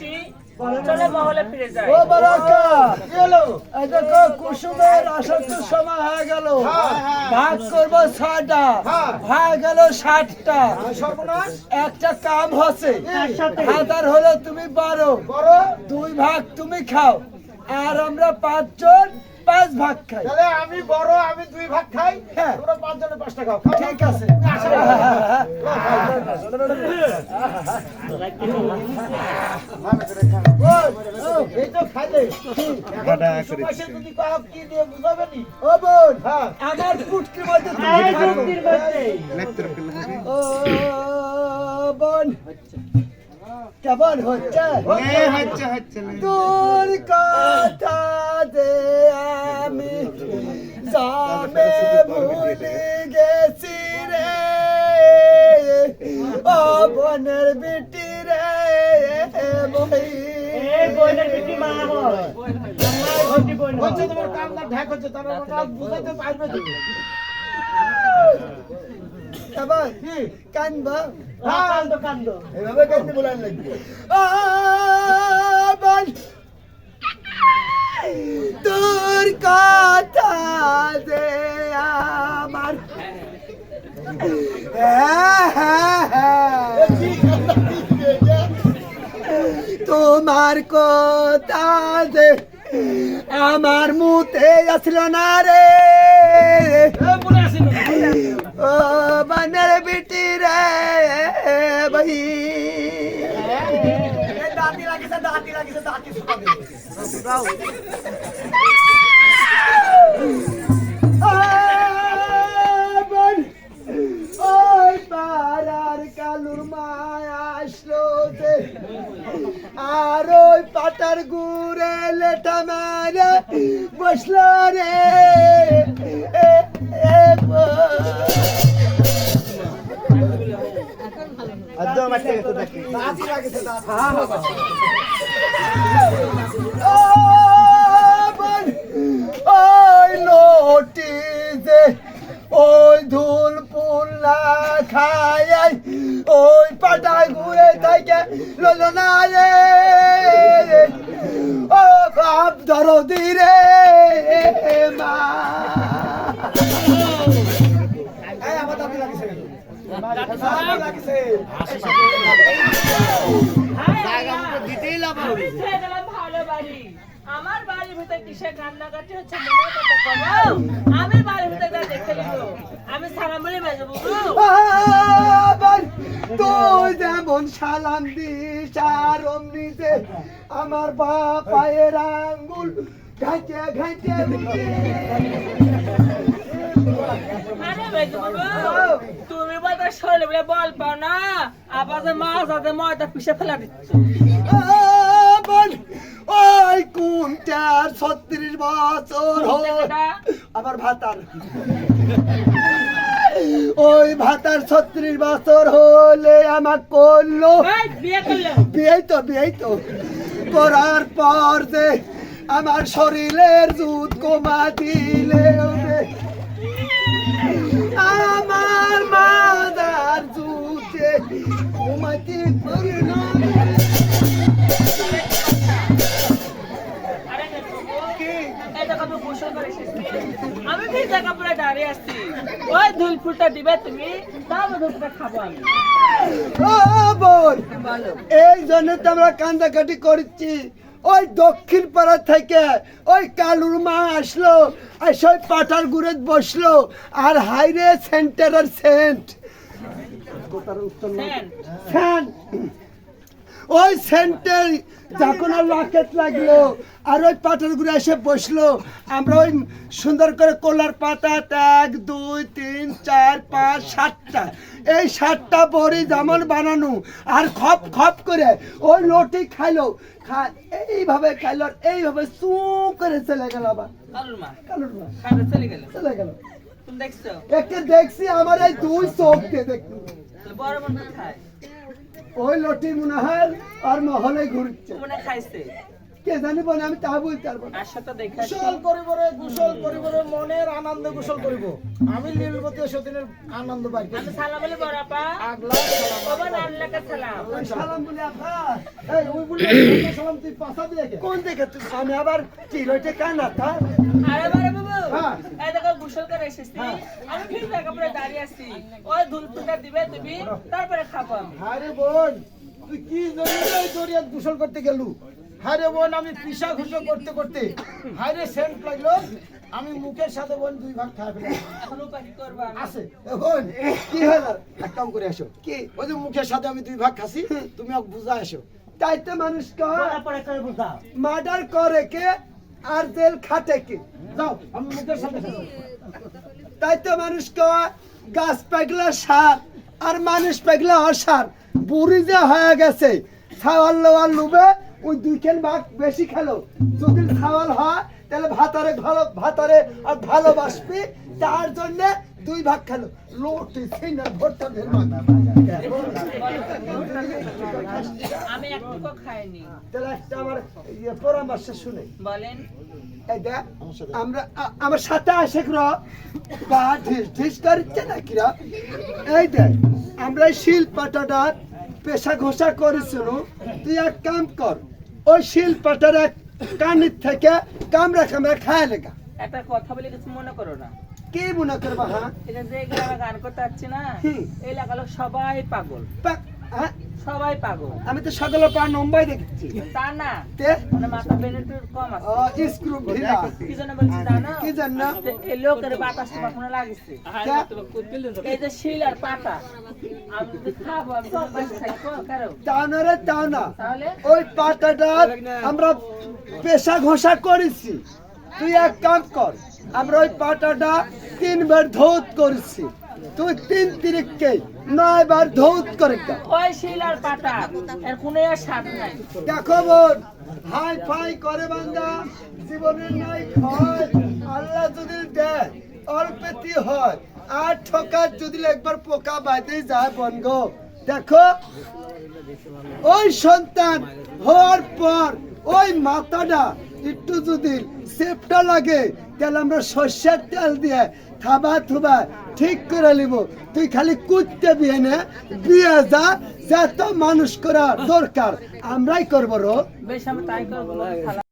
আসি, চলে মহলে ফিরে যাই। ও বারাকা কি হলো? এই দেখো কুসুমের আসার তো সময় হয়ে গেল। ভাগ করব 6টা, হয়ে গেল 60টা। সর্বনাশ একটা কাম হচ্ছে, হাজার হলো তুমি 12, 2 ভাগ তুমি খাও, আর আমরা 5 জন 5 ভাগ খাই। তাহলে আমি বড়, আমি 2 ভাগ খাই, হ্যাঁ। তোমরা 5 জনে 5টা খাও। ঠিক আছে। এই তো খাইলে পয়সা যদি কাপ কি দিয়ে বুঝাবে নি? ও বোন, হ্যাঁ। আমার পুটকির মধ্যে তুমি থাকো। ও বোন, কেমন হচ্ছে? তোর কথা যে আমি জামে ভুলে গেছি রে, ও বোনের বিটি রে, হচ্ছে তোমার কান্না ঢাক হচ্ছে, তারা বুঝাইতে পারবে না। এবার কানবা? কান্দো। এভাবে কান্দতে বলার লাগবে। বল তোর কথা যে আমার তোমার কথা যে আমার মুতে আসল না রে, ও বানের বিটি রে ভাই। দাঁতি লাগিছে, দাঁতি লাগিছে, দাঁতি শুকাবে। ওই পাড়ার কালুর মায়া আসলো যে, আর ওই পাটার গুড়ে লেটা মারে বসলো রে। ওই লোটি যে ওই ধুল ফুল না খায়, ওই পাটায় ঘুরে থাকে ললো না রে, ও বাপ ধরো দিরে মা। আমার দাঁতি লাগছে, আমার বাড়ির ভিতরে কিসের কান্নাকাটি হচ্ছে মনে করতে পারো? আমি বাড়ির ভিতরে দেখে নিব, আমি সালাম বলে বেজে বুঝো। তুই যেমন সালাম দিস আর অমনিতে আমার বাপ পায়ের আঙ্গুল ঘাঁটে ঘাঁটে আরে বেজে বুঝো, তুমি বলতে শরীরে বলে বল পাও না, আবার যে মাছ আছে ময়দা পিষে ফেলা দিচ্ছ। ওই কোনটার 36 বছর হল আমার ভাতার, ওই ভাতার 36 বছর হলে আমাকে করলো বিয়ে করলো। বিয়ে তো করার পর যে আমার শরীরের দুধ কমা দিলে, আমার মাদার দুধে কমাতে পারে না। আমি ভিজা কাপড়ে দাঁড়িয়ে আসছি, ওই ধুল ফুলটা দিবে তুমি, তারপর ধুলটা খাবো আমি। এই জন্য তো আমরা কান্দাকাটি করছি। ওই দক্ষিণ পাড়া থেকে ওই কালুর মা আসলো, আর সেই পাটার গুড়ে বসলো, আর হাইরে সেন্টারের সেন্ট, ওই সেন্টার যখন আর রাকেট লাগলো, আর ওই পাটার গুড়ে এসে বসলো। আমরা ওই সুন্দর করে কলার পাতা 1 2 3 4 5 7টা, এই 7টা বড়ি যেমন বানানো, আর খপ খপ করে ওই লটি খাইলো, এইভাবে খাইলো, এইভাবে চু করে চলে গেল। আবার কালুর মা চলে গেল। তুমি দেখছো? একে দেখছি, আমার এই 2 চোখ দিয়ে দেখলো। বড় বন্ধু খায়, ওই লটি মনে হয় আর মহলে ঘুরছে। মনে খাইছে। কে জানি বোন, আমি তা বলতে পারবো না। আর সাথে দেখে আসি। গোসল করিব রে, গোসল করিব রে, মনের আনন্দে গোসল করিব। আমি লীলবতী সেদিনের আনন্দ পাই। আমি সালাম বলে বড় আপা। আগলা সালাম। বাবা নানলাকে সালাম। ওই সালাম বলে আপা, এই ওই বলি সালাম তুই পাছা দিয়ে গে। কোন দিকে তুই? আমি আবার চিরইতে কানা থা। আরে বারে বাবু, হ্যাঁ। এই দেখো গোসল করে এসেছি। আমি ঠিক জায়গা পরে দাঁড়িয়ে আছি। ওই দুলপুটা দিবে তুমি, তারপরে খাবো আমি। আরে বোন, তুই কি জড়িয়ে জড়িয়ে গোসল করতে গেলু? হারে বোন, আমি পিসা ঘুষো করতে করতে হারে সেন্ট লাগলো, আমি মুখের সাথে বোন 2 ভাগ খাই ফেললাম। এখন উপায় কি করবো আমি? আছে এ বোন, কি হলো? এক কাম করে আসো। কি? ওই যে মুখের সাথে আমি 2 ভাগ খাসি, তুমি ওকে বুঝা আসো। তাই তো মানুষ কয় পরে করে বুঝা। মার্ডার করে কে আর জেল খাটে কে। যাও, আমি মুখের সাথে খাসি। তাই তো মানুষ কয় গাছ পাগলা সার আর মানুষ পাগলা অসার। বুড়ি যে হয়ে গেছে, ছাওয়াল লোয়াল লুবে ওই 2 ভাগ বেশি খেলো। যদি ছাওয়াল হয় তাহলে ভাতারে আর ভালোবাসবি, তার জন্য 2 ভাগ খেলো। লোটি সিনা ভোটটা ভের আমি একটুকু খাইনি। তাহলে একটা আমার পরামর্শ শুনে বলেন। এই দেখ, আমার সাথে আসে বা ঢিস করছে নাকি রা। এই দেখ, আমরা শিল পাটাটার পেশা ঘষা করেছিল। তুই এক কাম কর, ওই শিল পাটার এক কানির থেকে কামড়া খায় লেগা। একটা কথা বলে কিছু মনে করো না। কি মনে করবা? হ্যাঁ, এটা যে গ্রামে গান করতে পারছি না, এই এলাকার লোক সবাই পাগল। হ্যাঁ, সবাই পাগল। আমি তো সকালে পা নম্বর দেখছি। তা না, তে মানে মাথা বেন একটু কম আছে। স্ক্রু ঢিলা। কি জন্য বলছি জানো? কি জানো? যে এই লোকের বাতাসটা কখনো লাগছে। এই যে শিল আর পাতা, আমি যদি খাবো, আমি তো বাসে থাকবো, কারো। তাও না রে, তাও না। তাহলে ওই পাতাটা আমরা পেশা ঘষা করেছি। তুই এক কাম কর, আমরা ওই পাতাটা 3 বার ধৌত করেছি। তুই 3 তিরিককে 9 বার ধৌত করে দাও। ওই শিল আর পাতা এর কোনো আর স্বাদ নাই। দেখো বোন, হাই ফাই করে বান্দা জীবনের নাই হয়। আল্লাহ যদি দেয় অল্পেতি হয়, আর ঠকার যদি একবার পোকা বাইতে যায় বন গো। দেখো, ওই সন্তান হওয়ার পর ওই মাথাটা একটু যদি সেপটা লাগে, তাহলে আমরা সর্ষের তেল দিয়ে থাবা থুবা ঠিক করে নিব। তুই খালি কুত্তে বিয়ে যা, যত মানুষ করা দরকার আমরাই করবো। বেশ, আমি তাই করবো।